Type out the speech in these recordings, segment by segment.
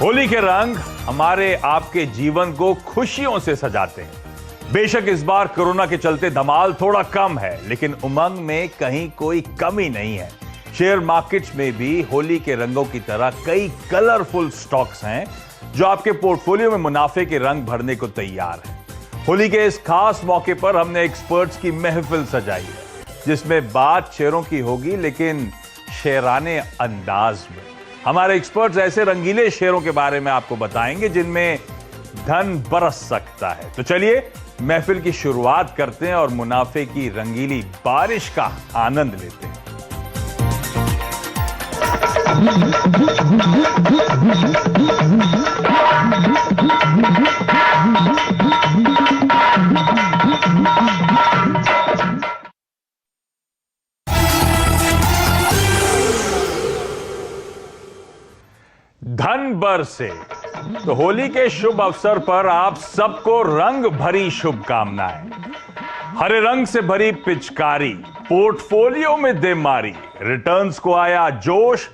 होली के रंग हमारे आपके जीवन को खुशियों से सजाते हैं। बेशक इस बार कोरोना के चलते धमाल थोड़ा कम है, लेकिन उमंग में कहीं कोई कमी नहीं है। शेयर मार्केट्स में भी होली के रंगों की तरह कई कलरफुल स्टॉक्स हैं जो आपके पोर्टफोलियो में मुनाफे के रंग भरने को तैयार हैं। होली के इस खास मौके पर हमने एक्सपर्ट्स की महफिल सजाई है, जिसमें बात शेयरों की होगी, लेकिन शेराने अंदाज में। हमारे एक्सपर्ट्स ऐसे रंगीले शेयरों के बारे में आपको बताएंगे जिनमें धन बरस सकता है। तो चलिए महफिल की शुरुआत करते हैं और मुनाफे की रंगीली बारिश का आनंद लेते हैं। धन बरसे तो होली के शुभ अवसर पर आप सबको रंग भरी शुभकामनाएं। हरे रंग से भरी पिचकारी पोर्टफोलियो में दे मारी, रिटर्न्स को आया जोश,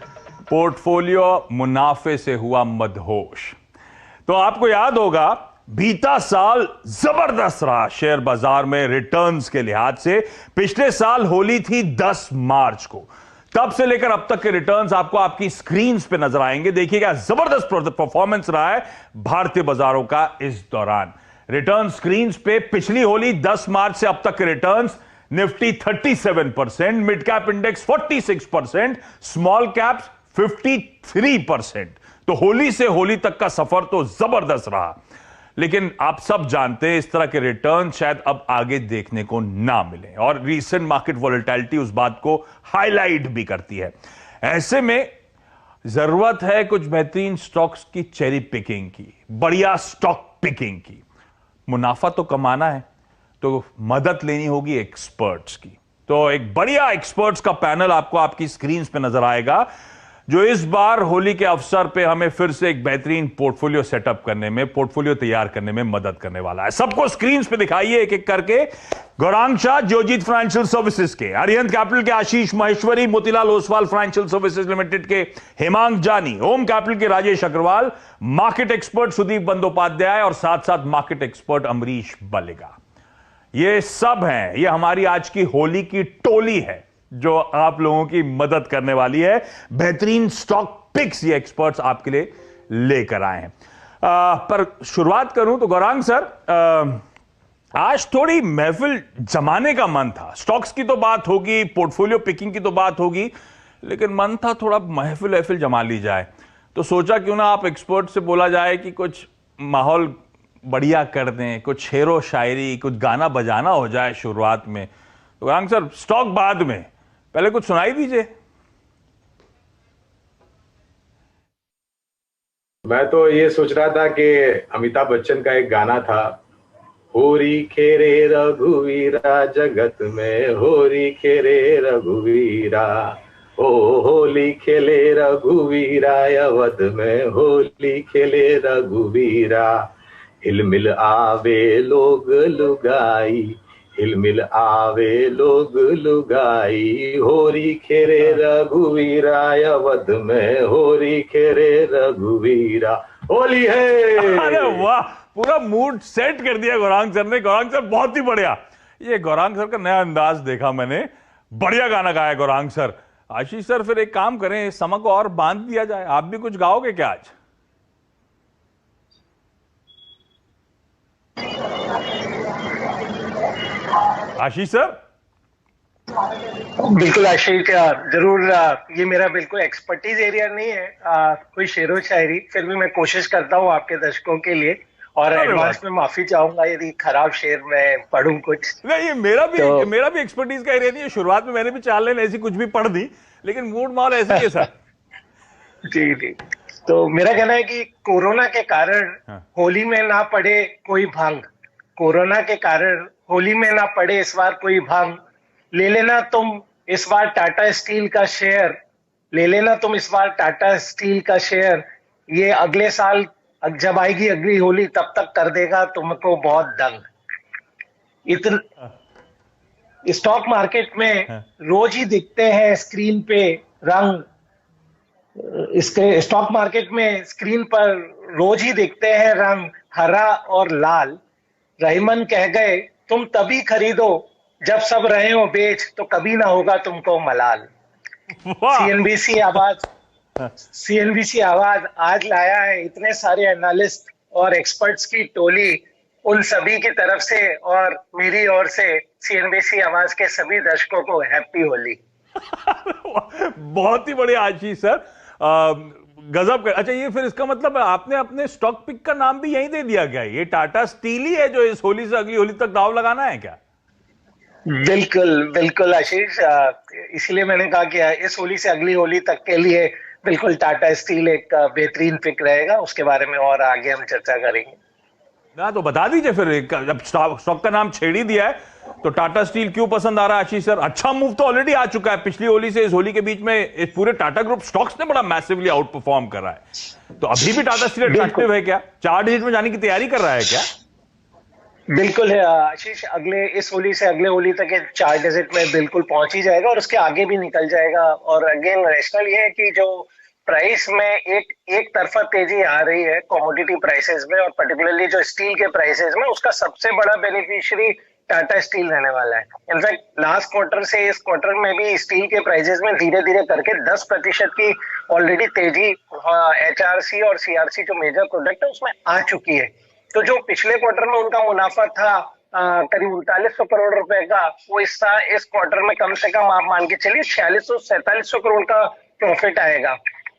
पोर्टफोलियो मुनाफे से हुआ मदहोश। तो आपको याद होगा बीता साल जबरदस्त रहा शेयर बाजार में रिटर्न्स के लिहाज से। पिछले साल होली थी 10 मार्च को, तब से लेकर अब तक के रिटर्न्स आपको आपकी स्क्रीन्स पे नजर आएंगे। देखिएगा जबरदस्त परफॉर्मेंस रहा है भारतीय बाजारों का इस दौरान। रिटर्न स्क्रीन्स पे पिछली होली 10 मार्च से अब तक के returns, Nifty 37%, mid cap index 46%, small caps 53%। तो होली से होली तक का सफर तो जबरदस्त रहा, लेकिन आप सब जानते हैं इस तरह के रिटर्न शायद अब आगे देखने को ना मिले, और रीसेंट मार्केट वोलेटिलिटी उस बात को हाईलाइट भी करती है। ऐसे में जरूरत है कुछ बेहतरीन स्टॉक्स की चेरी पिकिंग की, बढ़िया स्टॉक पिकिंग की। मुनाफा तो कमाना है तो मदद लेनी होगी एक्सपर्ट्स की। तो एक बढ़िया एक्सपर्ट्स का पैनल आपको आपकी स्क्रीन पे नजर आएगा, जो इस बार होली के अवसर पे हमें फिर से एक बेहतरीन पोर्टफोलियो सेटअप करने में, पोर्टफोलियो तैयार करने में मदद करने वाला है। सबको स्क्रीन पे दिखाइए एक एक करके। गौरांग शाह जियोजीत फाइनेंशियल सर्विसेज के, अरिहंत कैपिटल के Ashish Maheshwari, Motilal Oswal financial services limited के हेमांग जानी, होम कैपिटल के राजेश अग्रवाल, मार्केट एक्सपर्ट सुदीप बंदोपाध्याय और साथ साथ मार्केट एक्सपर्ट अमरीश बलिगा। ये सब हैं, ये हमारी आज की होली की टोली है जो आप लोगों की मदद करने वाली है। बेहतरीन स्टॉक पिक्स ये एक्सपर्ट्स आपके लिए लेकर आए हैं। पर शुरुआत करूं तो गौरांग सर, आज थोड़ी महफिल जमाने का मन था। स्टॉक्स की तो बात होगी, पोर्टफोलियो पिकिंग की तो बात होगी, लेकिन मन था थोड़ा महफिल जमा ली जाए। तो सोचा क्यों ना आप एक्सपर्ट से बोला जाए कि कुछ माहौल बढ़िया कर दें, कुछ शेरो शायरी, कुछ गाना बजाना हो जाए शुरुआत में। तो गौरांग सर, स्टॉक बाद में, पहले कुछ सुनाई दीजिए। मैं तो ये सोच रहा था कि अमिताभ बच्चन का एक गाना था, होरी खेरे रघुवीरा जगत में, होरी खेरे रघुवीरा, ओ होली खेले रघुवीरा अवध में, होली खेले रघुवीरा, हिलमिल आवे लोग लुगाई, हिलमिल आवे लोग लुगाई, होरी खेरे रघुवीरा अवध में, होरी खेरे रघुवीरा, होली है। अरे वाह, पूरा मूड सेट कर दिया गौरांग सर ने। गौरांग सर बहुत ही बढ़िया। ये गौरांग सर का नया अंदाज देखा मैंने, बढ़िया गाना गाया गौरांग सर। आशीष सर, फिर एक काम करें, समय को और बांध दिया जाए, आप भी कुछ गाओगे क्या आज? आशीष सर? बिल्कुल आशीष, जरूर। ये मेरा बिल्कुल एक्सपर्टीज एरिया नहीं है, कोई शेरो शायरी, फिर भी मैं कोशिश करता हूँ आपके दर्शकों के लिए, और एडवांस में माफी चाहूंगा यदि खराब शेर में पढ़ूं कुछ। नहीं, ये मेरा भी एक्सपर्टीज का एरिया नहीं है। शुरुआत में मैंने भी 4 लाइन ऐसी कुछ भी पढ़ दी, लेकिन मूड माहौल ऐसे ही सर। जी जी। तो मेरा कहना है कि कोरोना के कारण होली में ना पड़े कोई भांग, कोरोना के कारण होली में ना पड़े इस बार कोई भांग, ले लेना तुम इस बार टाटा स्टील का शेयर, ले लेना तुम इस बार टाटा स्टील का शेयर, ये अगले साल जब आएगी अगली होली तब तक कर देगा तुमको बहुत दंग। स्टॉक मार्केट में रोज ही दिखते हैं स्क्रीन पे रंग, इसके स्टॉक मार्केट में स्क्रीन पर रोज ही दिखते हैं रंग हरा और लाल। रहीमन कह गए तुम तभी खरीदो जब सब रहे हो बेच, तो कभी ना होगा तुमको मलाल। वाह। सीएनबीसी आवाज सीएनबीसी आवाज आज लाया है इतने सारे एनालिस्ट और एक्सपर्ट्स की टोली, उन सभी की तरफ से और मेरी ओर से सीएनबीसी आवाज के सभी दर्शकों को हैप्पी होली। बहुत ही बढ़िया आशीष सर, गजब कर। अच्छा, ये फिर इसका मतलब आपने अपने स्टॉक पिक का नाम भी यही दे दिया क्या? ये टाटा स्टील ही है जो इस होली से अगली होली तक दाव लगाना है क्या? बिल्कुल बिल्कुल आशीष, इसीलिए मैंने कहा कि इस होली से अगली होली तक के लिए बिल्कुल टाटा स्टील एक बेहतरीन पिक रहेगा। उसके बारे में और आगे हम चर्चा करेंगे। ना तो बता दीजिए फिर, जब स्टॉक का नाम छेड़ ही दिया है तो टाटा स्टील क्यों पसंद आ रहा है आशीष सर? अच्छा मूव तो ऑलरेडी आ चुका है, पिछली होली से इस होली के बीच में इस पूरे टाटा ग्रुप स्टॉक्स ने बड़ा मैसिवली आउट परफॉर्म कर रहा है, तो अभी भी टाटा स्टील अट्रैक्टिव है क्या? 4 डिजिट में जाने की तैयारी कर रहा है क्या? बिल्कुल है आशीष, इस होली से अगले होली तक 4 डिजिट में बिल्कुल पहुंच ही जाएगा और उसके आगे भी निकल जाएगा। और अगेन रैशनल ये है कि जो प्राइस में एक तरफा तेजी आ रही है कमोडिटी प्राइसेस में और पर्टिकुलरली जो स्टील के प्राइसेस में, उसका सबसे बड़ा बेनिफिशियरी टाटा स्टील रहने वाला है। इनफैक्ट लास्ट क्वार्टर से इस क्वार्टर में भी स्टील के प्राइसेस में धीरे धीरे करके 10% की ऑलरेडी तेजी एचआरसी और सीआरसी जो मेजर प्रोडक्ट है उसमें आ चुकी है। तो जो पिछले क्वार्टर में उनका मुनाफा था करीब 3900 करोड़ रुपए का, वो इस क्वार्टर में कम से कम आप मान के चलिए 4600-4700 करोड़ का प्रॉफिट आएगा।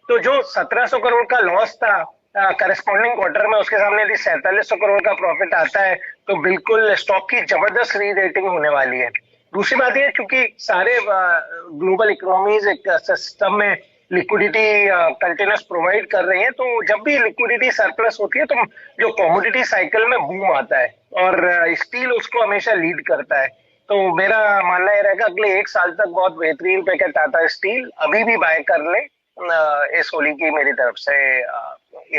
तो जो 1700 करोड़ का लॉस था करस्पॉन्डिंग क्वार्टर में, उसके सामने यदि 4700 करोड़ का प्रॉफिट आता है तो बिल्कुल स्टॉक की जबरदस्त री रेटिंग होने वाली है। दूसरी बात यह, क्योंकि सारे ग्लोबल इकोनॉमीज एक सिस्टम में लिक्विडिटी कंटेनर्स प्रोवाइड कर रही है, तो जब भी लिक्विडिटी सरप्लस होती है तो जो कमोडिटी साइकिल में बूम आता है और स्टील उसको हमेशा लीड करता है। तो मेरा मानना यह रहेगा अगले 1 साल तक बहुत बेहतरीन पे है टाटा स्टील, अभी भी बाय कर ले। इस होली की मेरी तरफ से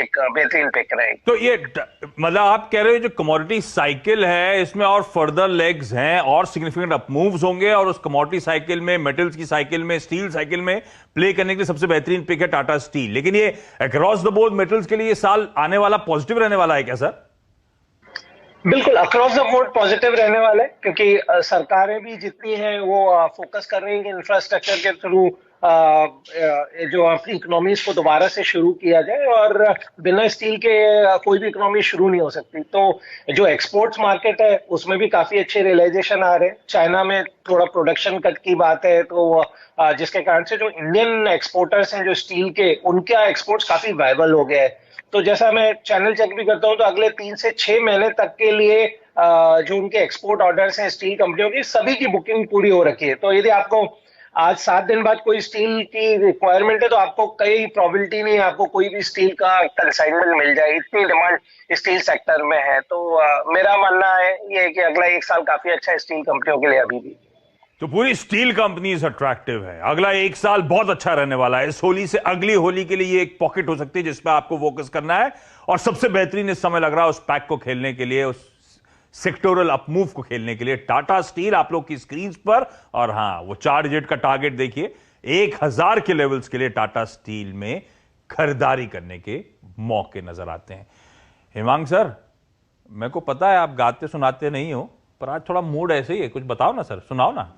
एक बेहतरीन पिक रहेगी। तो ये मतलब आप कह रहे हो जो कमोडिटी साइकिल है इसमें और फर्दर लेग्स हैं और सिग्निफिकेंट अप मूव्स होंगे, और उस कमोडिटी साइकिल में, मेटल्स की साइकिल में, स्टील साइकिल में प्ले करने के लिए सबसे बेहतरीन पिक है टाटा स्टील। लेकिन ये अक्रॉस द बोर्ड मेटल्स के लिए साल आने वाला पॉजिटिव रहने वाला है क्या सर? बिल्कुल अक्रॉस द बोर्ड पॉजिटिव रहने वाला है, क्योंकि सरकारें भी जितनी हैं वो फोकस कर रही हैं कि इंफ्रास्ट्रक्चर के थ्रू जो अपनी इकोनॉमीज को दोबारा से शुरू किया जाए, और बिना स्टील के कोई भी इकोनॉमी शुरू नहीं हो सकती। तो जो एक्सपोर्ट्स मार्केट है उसमें भी काफी अच्छे रियलाइजेशन आ रहे हैं। चाइना में थोड़ा प्रोडक्शन कट की बात है, तो जिसके कारण से जो इंडियन एक्सपोर्टर्स हैं जो स्टील के, उनका एक्सपोर्ट्स काफी वायबल हो गया है। तो जैसा मैं चैनल चेक भी करता हूं तो अगले 3 से 6 महीने तक के लिए जो उनके एक्सपोर्ट ऑर्डर्स हैं स्टील कंपनियों की, सभी की बुकिंग पूरी हो रखी है। तो यदि आपको आज 7 दिन बाद कोई स्टील की रिक्वायरमेंट है तो आपको कई प्रोबेबिलिटी नहीं है आपको कोई भी स्टील का कंसाइनमेंट मिल जाए, इतनी डिमांड स्टील सेक्टर में है। तो मेरा मानना है ये कि अगला 1 साल काफी अच्छा है स्टील कंपनियों के लिए अभी भी। तो पूरी स्टील कंपनीज अट्रैक्टिव है, अगला 1 साल बहुत अच्छा रहने वाला है। इस होली से अगली होली के लिए ये एक पॉकेट हो सकती है जिसपे आपको फोकस करना है, और सबसे बेहतरीन इस समय लग रहा है उस पैक को खेलने के लिए, उस सेक्टोरल अपमूव को खेलने के लिए टाटा स्टील आप लोग की स्क्रीन पर। और हां, वो 4 डिजिट का टारगेट देखिए, 1000 के लेवल्स के लिए टाटा स्टील में खरीदारी करने के मौके नजर आते हैं। हिमांग सर, मेरे को पता है आप गाते सुनाते नहीं हो, पर आज थोड़ा मूड ऐसे ही है, कुछ बताओ ना सर, सुनाओ ना।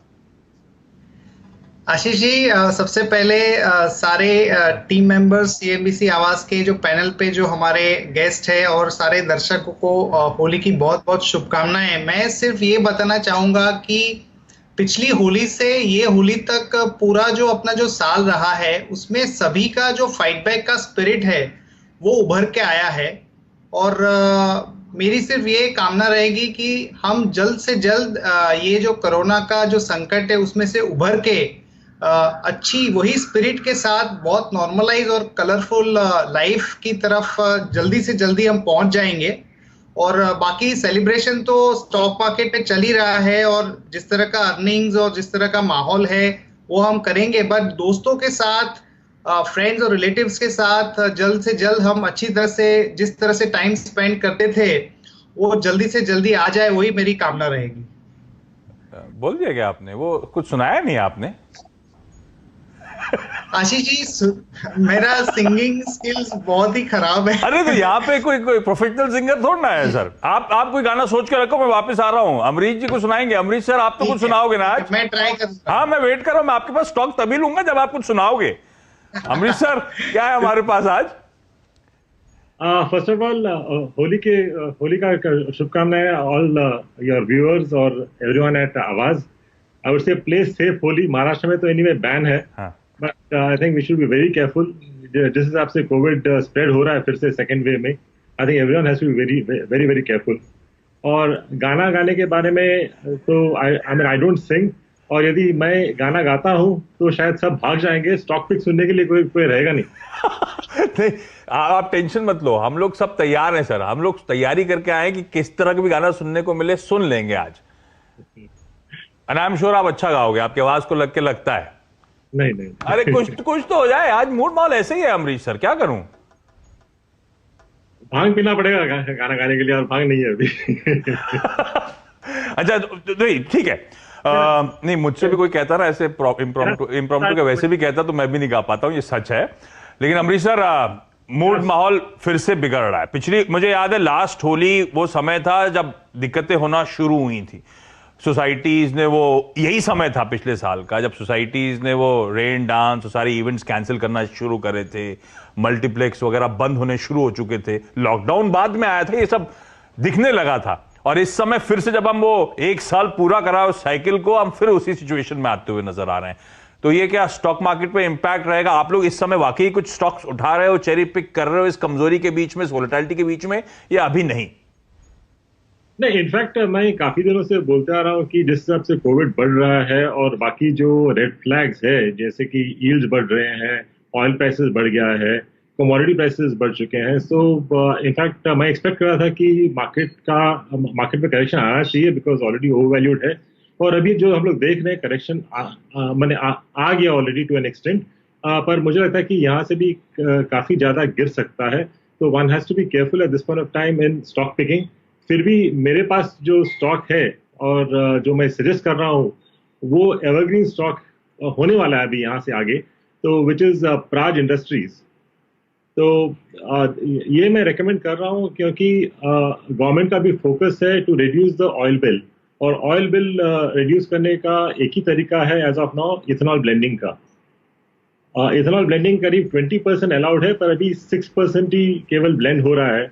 आशीष जी, सबसे पहले सारे टीम मेंबर्स सीएनबीसी आवाज के जो पैनल पे जो हमारे गेस्ट है और सारे दर्शकों को होली की बहुत बहुत शुभकामनाएं। मैं सिर्फ ये बताना चाहूंगा कि पिछली होली से ये होली तक पूरा जो अपना जो साल रहा है उसमें सभी का जो फाइट बैक का स्पिरिट है वो उभर के आया है, और मेरी सिर्फ ये कामना रहेगी कि हम जल्द से जल्द ये जो कोरोना का जो संकट है उसमें से उभर के अच्छी वही स्पिरिट के साथ बहुत नॉर्मलाइज और कलरफुल लाइफ की तरफ जल्दी से जल्दी हम पहुंच जाएंगे। और बाकी सेलिब्रेशन तो स्टॉक मार्केट में चल ही रहा है, और जिस तरह का अर्निंग्स और जिस तरह का माहौल है वो हम करेंगे, बट दोस्तों के साथ, फ्रेंड्स और रिलेटिव्स के साथ जल्द से जल्द हम अच्छी तरह से जिस तरह से टाइम स्पेंड करते थे वो जल्दी से जल्दी आ जाए, वही मेरी कामना रहेगी। बोल दिया क्या आपने? वो कुछ सुनाया नहीं आपने? आशीष जी, मेरा सिंगिंग स्किल्स बहुत ही खराब है। अरे तो यहाँ पे कोई प्रोफेशनल सिंगर थोड़ा ना है सर। आप कोई गाना सोच के रखो, मैं वापस आ रहा हूँ, अमरीश जी को सुनाएंगे। अमरीश सर, आप तो कुछ सुनाओगे ना आज? मैं ट्राई करूंगा। हाँ, मैं वेट कर रहा हूँ, मैं आपके पास स्टॉक तभी लूंगा जब आप कुछ सुनाओगे। अमरीश सर, क्या है हमारे पास आज? फर्स्ट ऑफ ऑल होली का शुभकामनाएं ऑल योर व्यूअर्स और everyone at Awaaz. I would say play safe Holi. Maharashtra में तो एनीवे बैन है, but I think we should be very careful. जिस हिसाब से कोविड स्प्रेड हो रहा है फिर से सेकेंड वेव में, I think everyone has to be very very very careful. और गाना गाने के बारे में तो आई डोंट सिंग, और यदि मैं गाना गाता हूं तो शायद सब भाग जाएंगे, स्टॉक पिक सुनने के लिए कोई रहेगा नहीं। नहीं, आप टेंशन मत लो, हम लोग सब तैयार हैं सर। हम लोग तैयारी करके आए कि किस तरह का भी गाना सुनने को मिले सुन लेंगे आज। एंड आई एम श्योर आप अच्छा गाओगे, आपकी आवाज को लगता है। नहीं अरे कुछ तो हो जाए, आज मूड माहौल ऐसे ही है अमरीश सर, क्या करूं? भांग पीना पड़ेगा गाना गाने के लिए, और भांग नहीं है अभी। अच्छा, नहीं ठीक है। नहीं, मुझसे भी कोई कहता ना ऐसे इम्प्रॉम्प्टू का वैसे भी कहता तो मैं भी नहीं गा पाता हूं, ये सच है। लेकिन अमरीश सर, मूड माहौल फिर से बिगड़ रहा है। पिछली, मुझे याद है लास्ट होली वो समय था जब दिक्कतें होना शुरू हुई थी सोसाइटीज ने। वो यही समय था पिछले साल का जब सोसाइटीज ने वो रेन डांस और सारे इवेंट्स कैंसिल करना शुरू करे थे, मल्टीप्लेक्स वगैरह बंद होने शुरू हो चुके थे, लॉकडाउन बाद में आया था, ये सब दिखने लगा था। और इस समय फिर से जब हम वो एक साल पूरा करा उस साइकिल को, हम फिर उसी सिचुएशन में आते हुए नजर आ रहे हैं। तो ये क्या स्टॉक मार्केट पे इंपैक्ट रहेगा? आप लोग इस समय वाकई कुछ स्टॉक्स उठा रहे हो, चेरी पिक कर रहे हो इस कमजोरी के बीच में, इस वोलेटिलिटी के बीच में, या अभी नहीं? नहीं, इनफैक्ट मैं काफी दिनों से बोलते आ रहा हूँ कि जिस हिसाब से कोविड बढ़ रहा है और बाकी जो रेड फ्लैग्स है, जैसे कि यील्ड्स बढ़ रहे हैं, ऑयल प्राइसेस बढ़ गया है, कमोडिटी प्राइसेस बढ़ चुके हैं, सो इनफैक्ट मैं एक्सपेक्ट कर रहा था कि मार्केट में करेक्शन आना चाहिए बिकॉज ऑलरेडी ओवर वैल्यूड है। और अभी जो हम लोग देख रहे हैं करेक्शन मैंने आ गया ऑलरेडी टू एन एक्सटेंट, पर मुझे लगता है कि यहाँ से भी काफी ज्यादा गिर सकता है। तो one has to be careful at this point of time in stock picking. फिर भी मेरे पास जो स्टॉक है और जो मैं सजेस्ट कर रहा हूँ वो एवरग्रीन स्टॉक होने वाला है अभी यहाँ से आगे, तो विच इज प्राज इंडस्ट्रीज। तो ये मैं रेकमेंड कर रहा हूँ क्योंकि गवर्नमेंट का भी फोकस है to reduce the oil bill, और ऑयल बिल रिड्यूस करने का एक ही तरीका है as of now, ethanol blending का। इथेनॉल ब्लेंडिंग करीब 20% अलाउड है, पर अभी 6% ही केवल ब्लेंड हो रहा है।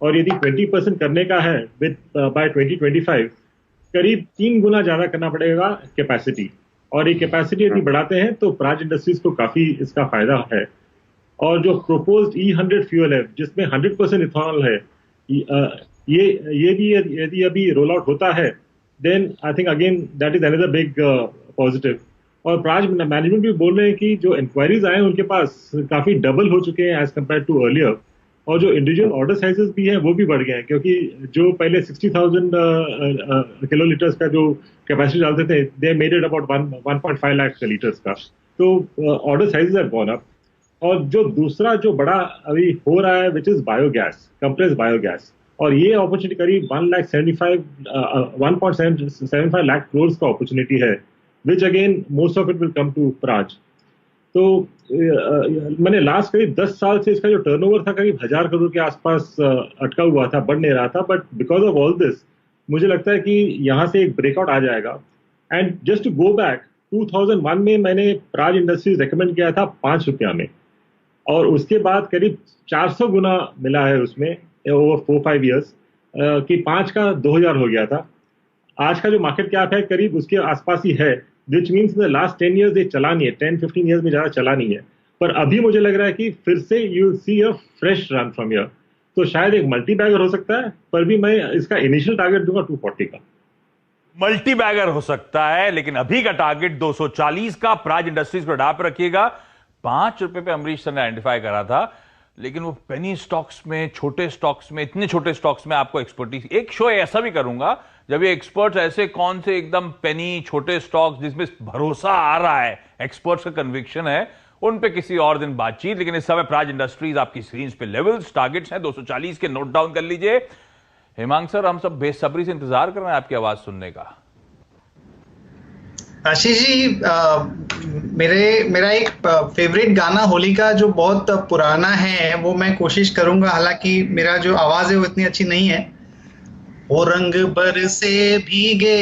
और यदि 20% करने का है विद बाय 2025, करीब 3 गुना ज्यादा करना पड़ेगा कैपेसिटी। और ये कैपेसिटी यदि बढ़ाते हैं तो प्राज इंडस्ट्रीज को काफी इसका फायदा है। और जो प्रोपोज्ड E100 फ्यूल है जिसमें 100% इथेनॉल है, ये भी यदि अभी रोल आउट होता है, then I think again that is another big positive. और प्राज मैनेजमेंट भी बोल रहे हैं कि जो इंक्वायरीज आए उनके पास काफी डबल हो चुके हैं एज कम्पेयर टू अर्लियर। और जो इंडिविजुअल ऑर्डर साइजेस भी है वो भी बढ़ गए हैं, क्योंकि जो पहले 60,000 किलोलीटर्स का जो कैपेसिटी डालते थे, they made it about 1.5 lakh litres का। तो order sizes are gone up. और जो दूसरा जो बड़ा अभी हो रहा है which is biogas, compressed biogas, और ये अपॉर्चुनिटी करीब 1.75 लाख करोड़ का अपॉर्चुनिटी है, which again most of it will come to Praj. तो मैंने लास्ट करीब 10 साल से इसका जो टर्नओवर था करीब 1000 करोड़ के आसपास अटका हुआ था, बढ़ नहीं रहा था। But because of all this मुझे लगता है कि यहाँ से एक ब्रेकआउट आ जाएगा। And just to go back, 2001 में मैंने प्राज इंडस्ट्रीज रेकमेंड किया था 5 रुपया में, और उसके बाद करीब 400 गुना मिला है उसमें ओवर 4-5 ईयर्स, कि 5 का 2000 हो गया था। आज का जो मार्केट कैप है करीब उसके आसपास ही है, which means the last 10 years ये चला नहीं है, 10-15 ईयर्स में ज्यादा चला नहीं है। पर अभी मुझे लग रहा है कि फिर से you will see a fresh run from here. तो शायद एक मल्टी बैगर हो सकता है, पर भी मैं इसका इनिशियल टारगेट दूंगा 240 का। मल्टी बैगर हो सकता है, लेकिन अभी का टारगेट 240 का। प्राज इंडस्ट्रीज पर डाप रखिएगा। 5 रुपए पे अमरीश सर ने आइडेंटिफाई करा था, लेकिन वो पेनी स्टॉक्स में, छोटे स्टॉक्स में, इतने छोटे स्टॉक्स में आपको एक्सपर्टीज, एक शो ऐसा भी करूंगा जब ये एक्सपर्ट्स ऐसे कौन से एकदम पेनी छोटे स्टॉक्स जिसमें भरोसा आ रहा है, एक्सपर्ट्स का कन्विक्शन है, उन पे किसी और दिन बातचीत। लेकिन इस समय प्राज इंडस्ट्रीज आपकी स्क्रीन पे लेवल्स, टारगेट्स हैं 240 के, नोट डाउन कर लीजिए। हेमांग सर, हम सब बेसब्री से इंतजार कर रहे हैं आपकी आवाज सुनने का। आशीष जी, मेरा एक फेवरेट गाना होली का जो बहुत पुराना है वो मैं कोशिश करूंगा, हालांकि मेरा जो आवाज है वो इतनी अच्छी नहीं है। ओ रंग बरसे भीगे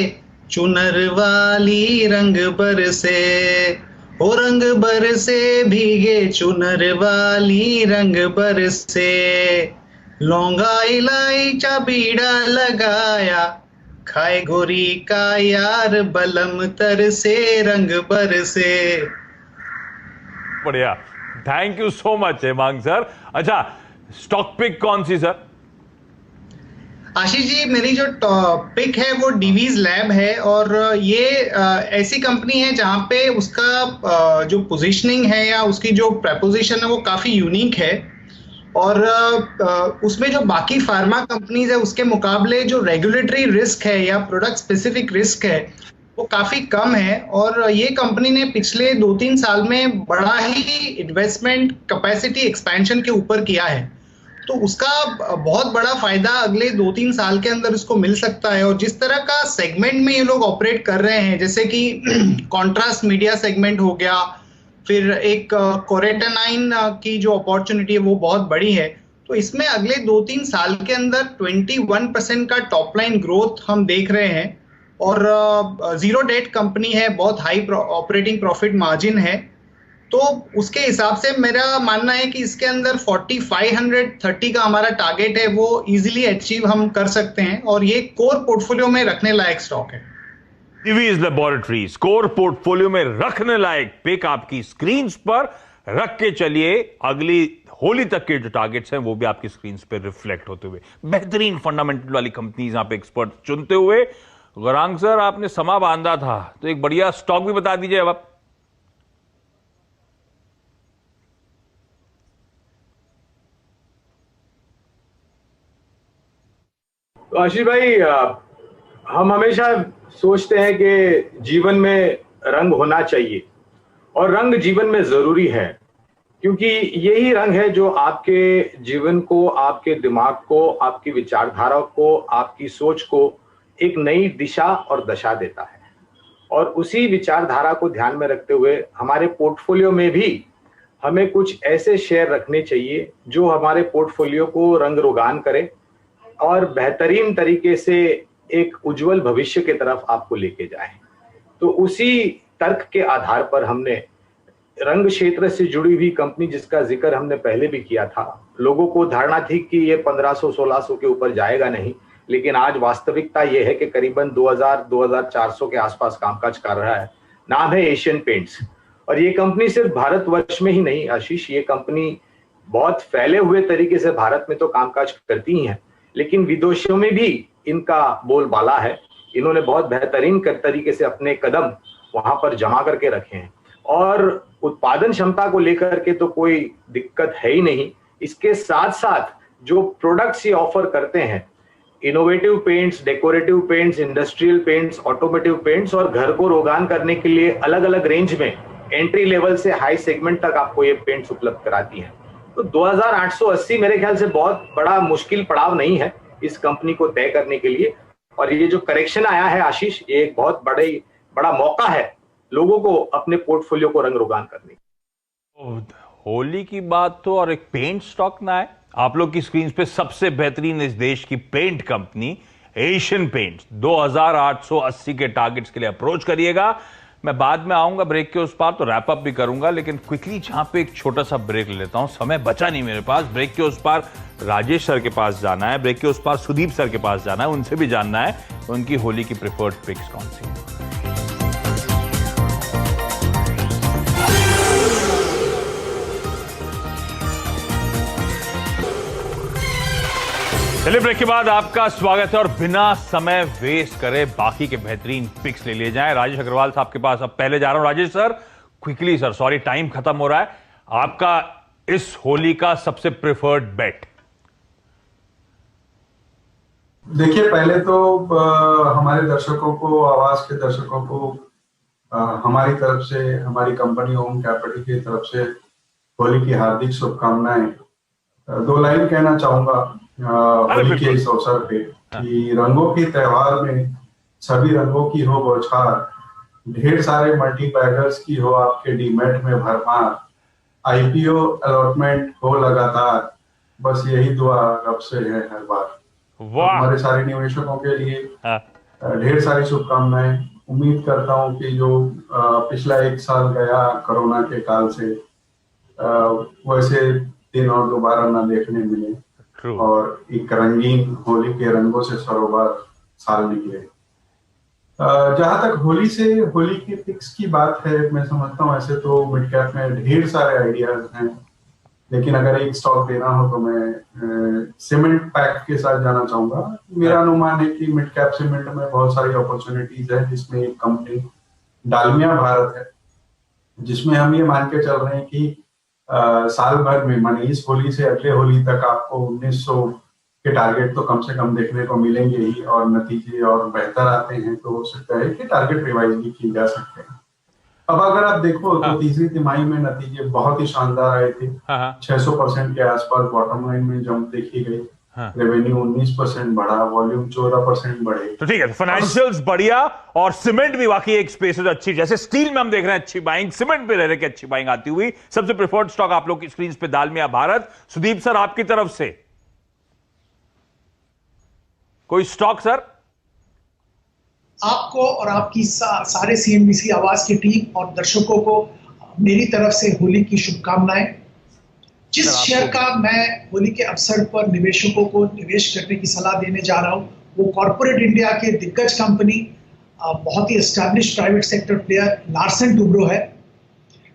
चुनर वाली रंग बरसे, ओ रंग बरसे भीगे चुनर वाली रंग बरसे, लौंगा इलायचा बीड़ा लगाया, खाए गोरी का यार बलम तरसे रंग बरसे। बढ़िया, thank you so much Hemang sir. अच्छा, स्टॉक पिक कौन सी सर? आशीष जी, मेरी जो पिक है वो डीवीज लैब है, और ये ऐसी कंपनी है जहां पे उसका जो पोजीशनिंग है या उसकी जो प्रपोजिशन है वो काफी यूनिक है, और उसमें जो बाकी फार्मा कंपनीज है उसके मुकाबले जो रेगुलेटरी रिस्क है या प्रोडक्ट स्पेसिफिक रिस्क है वो काफी कम है। और ये कंपनी ने पिछले 2-3 साल में बड़ा ही इन्वेस्टमेंट कैपेसिटी एक्सपेंशन के ऊपर किया है, तो उसका बहुत बड़ा फायदा अगले 2-3 साल के अंदर इसको मिल सकता है। और जिस तरह का सेगमेंट में ये लोग ऑपरेट कर रहे हैं, जैसे कि कॉन्ट्रास्ट मीडिया सेगमेंट हो गया, फिर एक कोरेटानाइन की जो अपॉर्चुनिटी है वो बहुत बड़ी है, तो इसमें अगले 2-3 साल के अंदर 21% का टॉप लाइन ग्रोथ हम देख रहे हैं, और जीरो डेट कंपनी है, बहुत हाई ऑपरेटिंग प्रॉफिट मार्जिन है, तो उसके हिसाब से मेरा मानना है कि इसके अंदर 4530 का हमारा टारगेट है वो इजीली अचीव हम कर सकते हैं, और ये कोर पोर्टफोलियो में रखने लायक स्टॉक है। डिवीज लैबोरेटरीज कोर पोर्टफोलियो में रखने लायक पिक आपकी स्क्रीन पर रख के चलिए। अगली होली तक के जो टारगेट्स हैं वो भी आपकी स्क्रीन पर रिफ्लेक्ट होते हुए, बेहतरीन फंडामेंटल वाली कंपनीज आप एक्सपर्ट चुनते हुए। गौरांग सर, आपने समा बांधा था तो एक बढ़िया स्टॉक भी बता दीजिए अब आप। तो आशीष भाई, हम हमेशा सोचते हैं कि जीवन में रंग होना चाहिए, और रंग जीवन में जरूरी है, क्योंकि यही रंग है जो आपके जीवन को, आपके दिमाग को, आपकी विचारधारा को, आपकी सोच को एक नई दिशा और दशा देता है। और उसी विचारधारा को ध्यान में रखते हुए हमारे पोर्टफोलियो में भी हमें कुछ ऐसे शेयर रखने चाहिए जो हमारे पोर्टफोलियो को रंग रोगान करे और बेहतरीन तरीके से एक उज्जवल भविष्य की तरफ आपको लेके जाए। तो उसी तर्क के आधार पर हमने रंग क्षेत्र से जुड़ी हुई कंपनी, जिसका जिक्र हमने पहले भी किया था, लोगों को धारणा थी कि ये 1500-1600 के ऊपर जाएगा नहीं, लेकिन आज वास्तविकता ये है कि करीबन 2000-2400 के आसपास कामकाज कर रहा है। नाम है एशियन पेंट्स, और ये कंपनी सिर्फ भारतवर्ष में ही नहीं आशीष, ये कंपनी बहुत फैले हुए तरीके से भारत में तो कामकाज करती ही है, लेकिन विदेशों में भी इनका बोलबाला है। इन्होंने बहुत बेहतरीन तरीके से अपने कदम वहां पर जमा करके रखे हैं, और उत्पादन क्षमता को लेकर के तो कोई दिक्कत है ही नहीं। इसके साथ साथ जो प्रोडक्ट्स ये ऑफर करते हैं, innovative paints, decorative paints, industrial paints, automotive paints, और घर को रोगान करने के लिए अलग अलग रेंज में एंट्री लेवल से हाई सेगमेंट तक आपको ये पेंट्स उपलब्ध कराती हैं। तो 2880 मेरे ख्याल से बहुत बड़ा मुश्किल पड़ाव नहीं है इस कंपनी को तय करने के लिए। और ये जो करेक्शन आया है आशीष, ये एक बहुत बड़ा मौका है लोगों को अपने पोर्टफोलियो को रंग रोगान करने की। होली की बात तो और एक पेंट स्टॉक ना है। आप लोग की स्क्रीन पे सबसे बेहतरीन इस देश की पेंट कंपनी एशियन पेंट्स 2880 के टारगेट्स के लिए अप्रोच करिएगा। मैं बाद में आऊंगा ब्रेक के उस पार तो रैप अप भी करूंगा, लेकिन क्विकली जहां पे एक छोटा सा ब्रेक ले लेता हूं, समय बचा नहीं मेरे पास। ब्रेक के उस पार राजेश सर के पास जाना है, ब्रेक के उस पार सुदीप सर के पास जाना है, उनसे भी जानना है उनकी होली की प्रिफर्ड पिक्स कौन सी। चलिए ब्रेक के बाद आपका स्वागत है, और बिना समय वेस्ट करे बाकी के बेहतरीन पिक्स ले लिए जाएं। राजेश अग्रवाल साहब के पास अब पहले जा रहा हूं। Rajesh sir, quickly sir, sorry time खत्म हो रहा है, आपका इस होली का सबसे प्रेफर्ड बेट। देखिए, पहले तो हमारे दर्शकों को, आवाज के दर्शकों को हमारी तरफ से, हमारी कंपनी ओम कैपिटल की तरफ से होली की हार्दिक शुभकामनाएं। 2 लाइन कहना चाहूंगा होली के इस अवसर पे कि रंगों के त्योहार में सभी रंगों की हो बौछार, ढेर सारे मल्टीपैगर्स की हो आपके डीमैट में भरमार, आईपीओ अलॉटमेंट हो लगातार, बस यही दुआ रब से है हर बार। वाह। हमारे सारे निवेशकों के लिए हाँ। ढेर सारी शुभकामनाएं। उम्मीद करता हूं कि जो पिछला 1 साल गया कोरोना के काल से, वैसे दिन और दोबारा ना देखने मिले True. और एक रंगीन होली के रंगों से सरोवर साल निकले। जहां तक होली की पिक्स की बात है, मैं समझता हूँ ऐसे तो मिड कैप में ढेर सारे आइडियाज हैं, लेकिन अगर एक स्टॉक देना हो तो मैं सीमेंट पैक के साथ जाना चाहूंगा। मेरा अनुमान है कि मिड कैप सीमेंट में बहुत सारी अपॉर्चुनिटीज है, जिसमें एक कंपनी डालमिया भारत है, जिसमें हम ये मान के चल रहे हैं कि साल भर में, माने इस होली से अगले होली तक आपको 1900 के टारगेट तो कम से कम देखने को मिलेंगे ही, और नतीजे और बेहतर आते हैं तो हो सकता है कि टारगेट रिवाइज भी किए जा सकते हैं। अब अगर आप देखो तो तीसरी तिमाही में नतीजे बहुत ही शानदार आए थे। 600% के आसपास बॉटम लाइन में जंप देखी गई। रेवेन्यू 19% बढ़ा, वॉल्यूम 14% बढ़े। तो ठीक है, फाइनेंशियल्स बढ़िया और सीमेंट भी वाकई एक स्पेस है अच्छी, जैसे स्टील में हम देख रहे हैं अच्छी बाइंग, सीमेंट पे रह रहे कि अच्छी बाइंग आती हुई। सबसे प्रेफर्ड स्टॉक आप लोग की स्क्रीन पे डालमिया भारत। सुदीप सर, आपकी तरफ से कोई स्टॉक सर? आपको और आपकी सारे सीएनबीसी आवाज की टीम और दर्शकों को मेरी तरफ से होली की शुभकामनाएं। जिस शेयर का मैं होली के अवसर पर निवेशकों को निवेश करने की सलाह देने जा रहा हूं, वो कॉर्पोरेट इंडिया के दिग्गज कंपनी, बहुत ही establish private sector player Larsen Toubro है।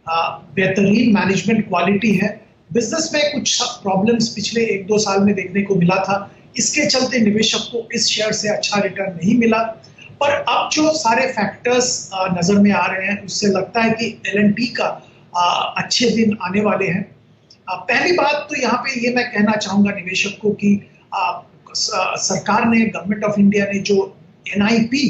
बेहतरीन मैनेजमेंट क्वालिटी है। बिजनेस में कुछ प्रॉब्लम्स पिछले 1-2 साल में देखने को मिला था, इसके चलते निवेशक को इस शेयर से अच्छा रिटर्न नहीं मिला। पर अब जो सारे फैक्टर्स नजर में आ रहे हैं, उससे लगता है कि L&T का अच्छे दिन आने वाले हैं। पहली बात तो यहाँ पे ये मैं कहना चाहूंगा निवेशकों की, सरकार ने, गवर्नमेंट ऑफ इंडिया ने जो NIP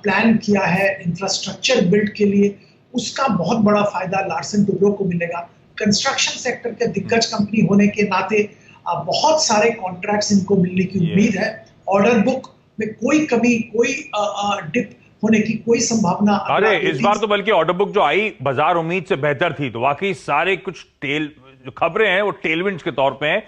प्लान किया है इंफ्रास्ट्रक्चर बिल्ड के लिए, उसका बहुत बड़ा फायदा लार्सन टुब्रो को मिलेगा। कंस्ट्रक्शन सेक्टर के दिग्गज कंपनी होने के नाते बहुत सारे कॉन्ट्रैक्ट्स इनको मिलने की उम्मीद है। ऑर्डर बुक में कोई कमी, कोई डिप होने की कोई संभावना। अरे इस बार तो बल्कि ऑर्डर बुक जो आई बाजार उम्मीद से बेहतर थी, तो वाकई सारे कुछ जो खबरें हैं वो टेलविंड्स के तौर पे हैं।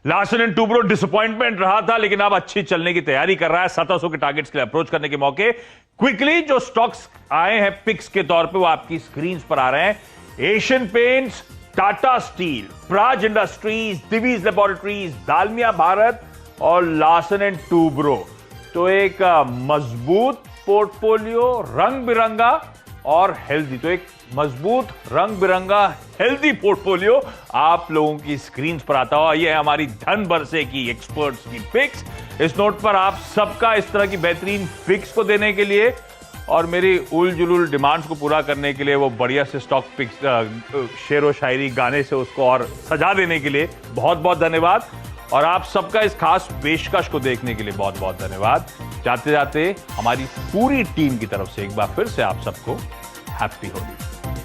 लार्सन एंड टुब्रो डिसअपॉइंटमेंट रहा था, लेकिन अब अच्छी चलने की तैयारी कर रहा है। 1700 के टारगेट्स के लिए अप्रोच करने के मौके। क्विकली जो स्टॉक्स आए हैं पिक्स के तौर पे वो आपकी स्क्रीन पर आ रहे हैं। Asian Paints, Tata steel, Praj industries, Divi's laboratories, Dalmia Bharat और लार्सन एंड टुब्रो। तो एक मजबूत पोर्टफोलियो, रंग बिरंगा और हेल्दी, तो एक मजबूत रंग बिरंगा हेल्दी पोर्टफोलियो आप लोगों की स्क्रीन पर आता हुआ। यह है हमारी धन बरसे की एक्सपर्ट्स की पिक्स। इस नोट पर आप सबका इस तरह की बेहतरीन पिक्स को देने के लिए और मेरी उल जुलूल डिमांड्स को पूरा करने के लिए, वो बढ़िया से स्टॉक पिक्स, शेर व शायरी गाने से उसको और सजा देने के लिए बहुत बहुत धन्यवाद। और आप सबका इस खास पेशकश को देखने के लिए बहुत बहुत धन्यवाद। जाते जाते हमारी पूरी टीम की तरफ से एक बार फिर से आप सबको हैप्पी होली।